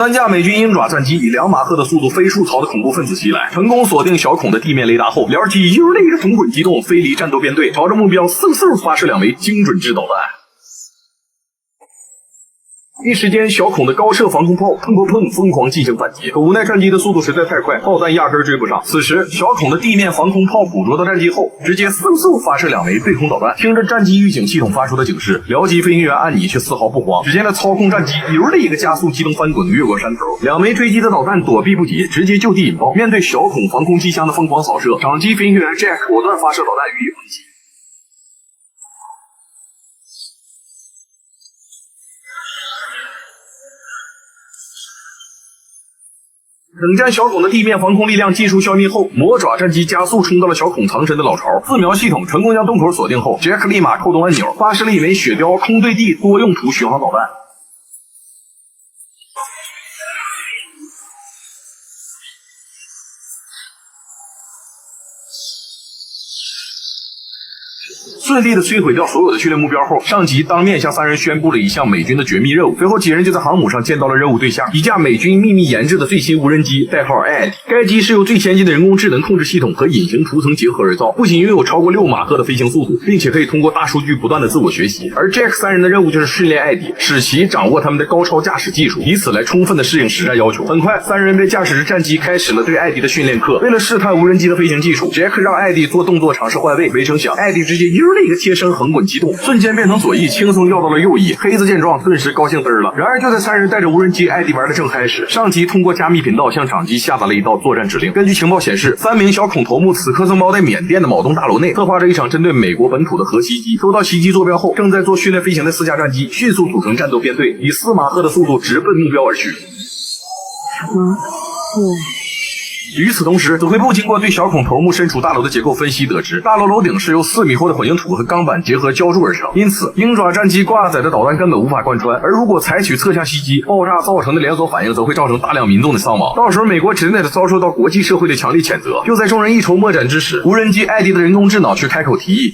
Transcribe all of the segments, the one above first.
3架美军鹰爪战机以2马赫的速度飞速朝着恐怖分子袭来，成功锁定小孔的地面雷达后，僚机悠的一个同轨机动，飞离战斗编队，朝着目标嗖嗖发射2枚精准制导弹。一时间，小孔的高射防空炮砰砰砰疯狂进行反击，可无奈战机的速度实在太快，炮弹压根追不上。此时，小孔的地面防空炮捕捉到战机后，直接嗖嗖发射2枚对空导弹。听着战机预警系统发出的警示，僚机飞行员安妮却丝毫不慌。只见他操控战机油的一个加速机动翻滚，越过山头，2枚追击的导弹躲避不及，直接就地引爆。面对小孔防空机枪的疯狂扫射，长机飞行员 Jack 果断发射导弹予以回击。等将小孔的地面防空力量尽数消灭后，魔爪战机加速冲到了小孔藏身的老巢。自瞄系统成功将洞口锁定后，杰克立马扣动按钮，发射了1枚雪雕空对地多用途巡航导弹。顺利的摧毁掉所有的训练目标后，上级当面向3人宣布了一项美军的绝密任务。随后几人就在航母上见到了任务对象，一架美军秘密研制的最新无人机，代号 ED。该机是由最先进的人工智能控制系统和隐形涂层结合而造，不仅拥有超过6马赫的飞行速度，并且可以通过大数据不断的自我学习。而 Jack 3人的任务就是训练 ED， 使其掌握他们的高超驾驶技术，以此来充分的适应实战要求。很快，3人被驾驶着战机开始了对 ED 的训练课。为了试探无人机的飞行技术， Jack 让 ED 做动作尝试换位，没成想 ED 直接一个贴身横滚机动，瞬间变成左翼，轻松要到了右翼。黑子见状，顿时高兴嘚了。然而就在3人带着无人机 ED 玩的正嗨时，上级通过加密频道向长机下达了一道作战指令。根据情报显示，3名小孔头目此刻正猫在缅甸的卯东大楼内，策划着一场针对美国本土的核袭击。收到袭击坐标后，正在做训练飞行的4架战机迅速组成战斗编队，以4马赫的速度直奔目标而去。与此同时，指挥部经过对小孔头目身处大楼的结构分析，得知大楼楼顶是由4米厚的混凝土和钢板结合浇筑而成，因此鹰爪战机挂载的导弹根本无法贯穿。而如果采取侧向袭击，爆炸造成的连锁反应则会造成大量民众的丧亡，到时候美国真的遭受到国际社会的强烈谴责。就在众人一筹莫展之时，无人机艾迪的人工智脑却开口提议。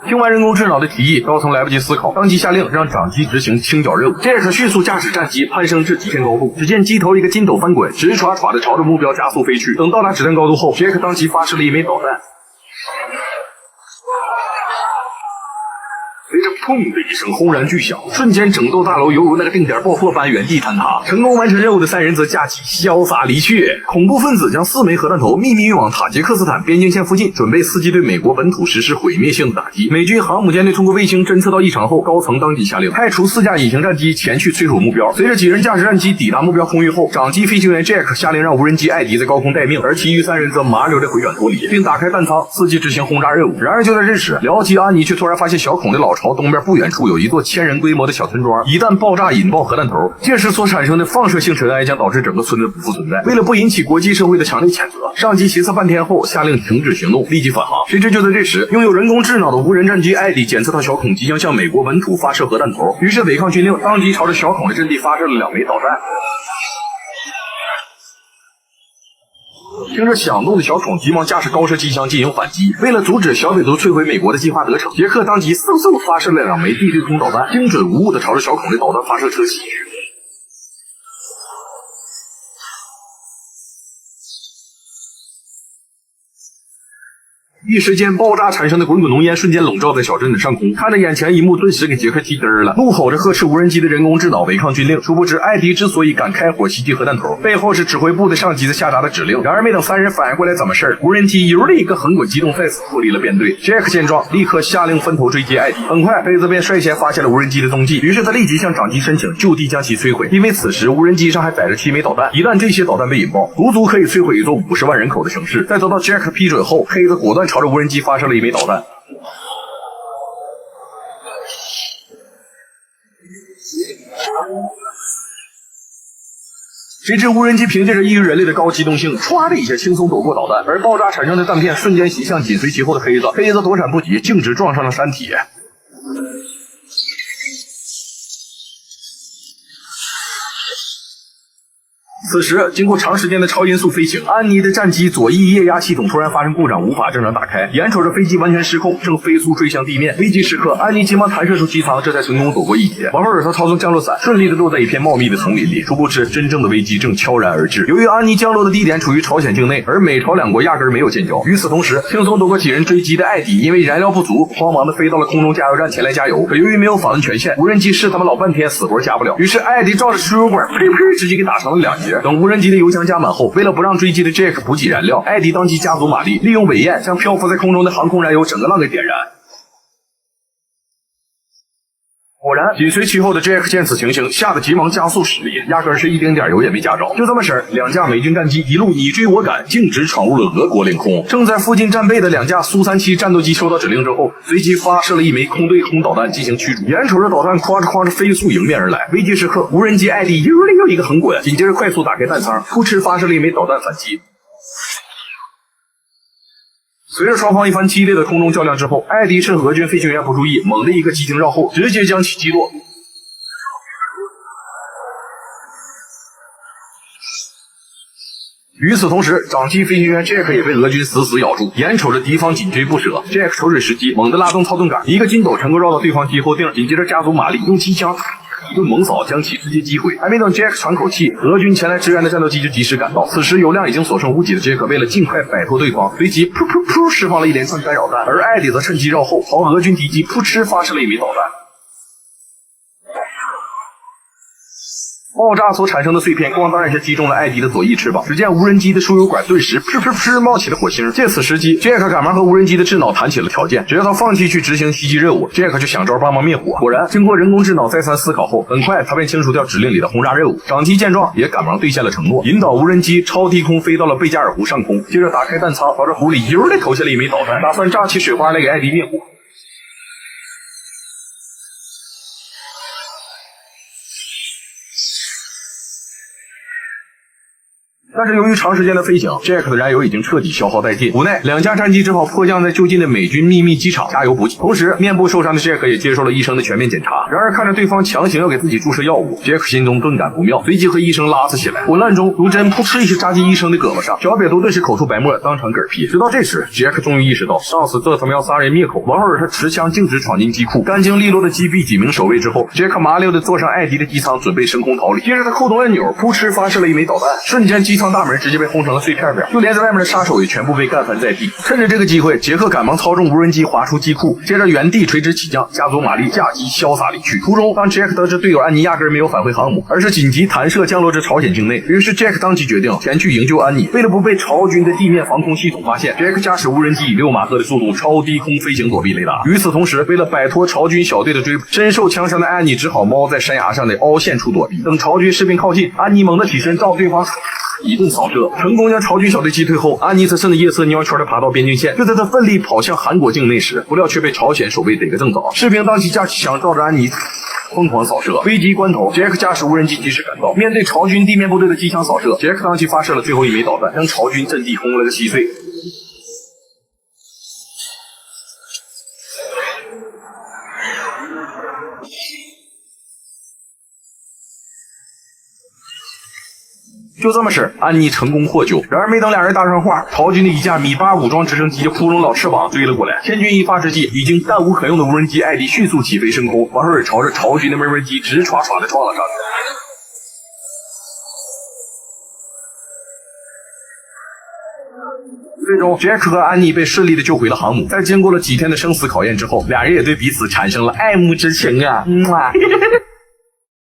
听完人工智脑的提议，高层来不及思考，当即下令让长机执行清剿任务。杰克迅速驾驶战机攀升至极限高度，只见机头一个筋斗翻滚，直唰唰的朝着目标加速飞去。等到达指定高度后，杰克当即发射了1枚导弹。随着砰的一声轰然巨响，瞬间整栋大楼犹如那个定点爆破般原地坍塌。成功完成任务的3人则驾起潇洒离去。恐怖分子将4枚核弹头秘密运往塔吉克斯坦边境线附近，准备伺机对美国本土实施毁灭性的打击。美军航母舰队通过卫星侦测到异常后，高层当即下令派出4架隐形战机前去摧毁目标。随着几人驾驶战机抵达目标空域后，长机飞行员 Jack 下令让无人机艾迪在高空待命，而其余3人则麻溜的回转脱离，并打开弹舱伺机执行轰炸任务。然而就在这时，僚机安妮却突然发现小孔的老巢东边不远处有一座1000人规模的小村庄，一旦爆炸引爆核弹头，届时所产生的放射性尘埃将导致整个村子不复存在。为了不引起国际社会的强烈谴责，上级寻思半天后下令停止行动，立即返航。谁知就在这时，拥有人工智脑的无人战机艾迪检测到小孔即将向美国本土发射核弹头，于是违抗军令，当即朝着小孔的阵地发射了2枚导弹。听着响动的小孔急忙驾驶高射机枪进行反击。为了阻止小匪族摧毁美国的计划得逞，杰克当即嗖嗖发射了2枚地对空导弹，精准无误地朝着小孔的导弹发射车袭去。一时间，爆炸产生的滚滚浓烟瞬间笼罩在小镇的上空。看着眼前一幕，顿时给杰克气嘚了，怒吼着呵斥无人机的人工智脑违抗军令。殊不知，艾迪之所以敢开火袭击核弹头，背后是指挥部的上级的下达的指令。然而没等3人反应过来怎么事儿，无人机油的一个横滚机动，再次脱离了编队。杰克见状，立刻下令分头追击艾迪。很快，黑子便率先发现了无人机的踪迹，于是他立即向长机申请就地将其摧毁。因为此时无人机上还载着7枚导弹，一旦这些导弹被引爆，足可以摧毁一座50万人口的城市。在得到杰克批准后，黑子果断朝着无人机发射了1枚导弹。谁知无人机凭借着异于人类的高机动性，唰的一下轻松躲过导弹，而爆炸产生的弹片瞬间袭向紧随其后的黑子，黑子躲闪不及，径直撞上了山体。此时，经过长时间的超音速飞行，安妮的战机左翼液压系统突然发生故障，无法正常打开。眼瞅着飞机完全失控，正飞速坠向地面，危急时刻，安妮急忙弹射出机舱，这才成功躲过一劫。王赫尔他操纵降落伞，顺利的落在一片茂密的丛林里。殊不知，真正的危机正悄然而至。由于安妮降落的地点处于朝鲜境内，而美朝两国压根没有建交。与此同时，轻松躲过几人追击的艾迪，因为燃料不足，慌忙的飞到了空中加油站前来加油。可由于没有访问权限，无人机试他们老半天，死活加不了。于是艾迪照着输油管，呸呸，直接给打成了2节。等无人机的油箱加满后，为了不让追击的 Jack 补给燃料，艾迪当即加足马力，利用尾焰将漂浮在空中的航空燃油整个浪给点燃。果然，紧随其后的 Jack 见此情形，吓得急忙加速驶离，压根是一丁点油也没加着。就这么式，两架美军战机一路你追我赶，径直闯入了俄国领空。正在附近战备的两架苏37战斗机收到指令之后，随即发射了一枚空对空导弹进行驱逐。眼瞅着导弹哐哧哐哧飞速迎面而来，危急时刻，无人机艾迪又一个横滚，紧接着快速打开弹舱，噗嗤发射了一枚导弹反击。随着双方一番激烈的空中较量之后，艾迪趁俄军飞行员不注意，猛地一个急停绕后，直接将其击落。与此同时，长机飞行员 Jack 也被俄军死死咬住，眼瞅着敌方紧追不舍 ，Jack 瞅准时机，猛地拉动操纵杆，一个筋斗成功绕到对方机后腚，紧接着加足马力，用机枪一顿猛扫，将其直接击毁。还没等 Jack 喘口气，俄军前来支援的战斗机就及时赶到。此时油量已经所剩无几的 Jack 为了尽快摆脱对方，随即噗噗噗释放了一连串干扰弹，而艾迪则趁机绕后，朝俄军敌机噗嗤发射了一枚导弹。爆炸所产生的碎片咣当一下击中了艾迪的左翼翅膀，只见无人机的输油管顿时噗噗噗冒起了火星。借此时机 ，Jack 赶忙和无人机的智脑谈起了条件，只要他放弃去执行袭击任务 ，Jack 就想招帮忙灭火。果然，经过人工智脑再三思考后，很快他便清除掉指令里的轰炸任务。长机见状，也赶忙兑现了承诺，引导无人机超低空飞到了贝加尔湖上空，接着打开弹舱，朝着湖里悠的投下了一枚导弹，打算炸起水花来给艾迪灭火。但是由于长时间的飞行 ，Jack 的燃油已经彻底消耗殆尽，无奈两架战机只好迫降在就近的美军秘密机场加油补给。同时，面部受伤的 Jack 也接受了医生的全面检查。然而看着对方强行要给自己注射药物 ，Jack 心中顿感不妙，随即和医生拉扯起来。混乱中，毒针噗嗤一下扎进医生的胳膊上，小瘪头顿时口出白沫，当场嗝屁。直到这时 ，Jack 终于意识到上司这他妈要杀人灭口。王尔他持枪径直闯进机库，干净利落的击毙几名守卫之后 ，Jack 麻溜的坐上艾迪的机舱，准备升空逃离。接着他扣动按钮，噗嗤发射了一枚导弹，瞬间机舱大门直接被轰成了碎片，就连在外面的杀手也全部被干翻在地。趁着这个机会，杰克赶忙操纵无人机滑出机库，接着原地垂直起降，加足马力驾机潇洒离去。途中，当杰克得知队友安妮压根没有返回航母，而是紧急弹射降落至朝鲜境内，于是杰克当即决定前去营救安妮。为了不被朝军的地面防空系统发现，杰克驾驶无人机以6马赫的速度超低空飞行躲避雷达。与此同时，为了摆脱朝军小队的追捕，身受枪伤的安妮只好猫在山崖上的凹陷处躲避。等朝军士兵靠近，安妮猛地起身照对方一顿扫射，成功将朝军小队击退后，安妮则趁着夜色鸟圈的爬到边境线。就在他奋力跑向韩国境内时，不料却被朝鲜守卫逮个正着。士兵当即架起枪照着安妮疯狂扫射。危急关头，杰克驾驶无人机及时赶到，面对朝军地面部队的机枪扫射，杰克当即发射了最后一枚导弹，将朝军阵地轰了个稀碎。就这么式，安妮成功获救。然而没等俩人搭上话，朝军的一架米8武装直升机就扑棱老翅膀追了过来。千钧一发之际，已经弹无可用的无人机艾迪迅速起飞升空，完事朝着朝军的闷闷机直唰唰的撞了上去。最终，杰克和安妮被顺利的救回了航母。在经过了几天的生死考验之后，俩人也对彼此产生了爱慕之情啊。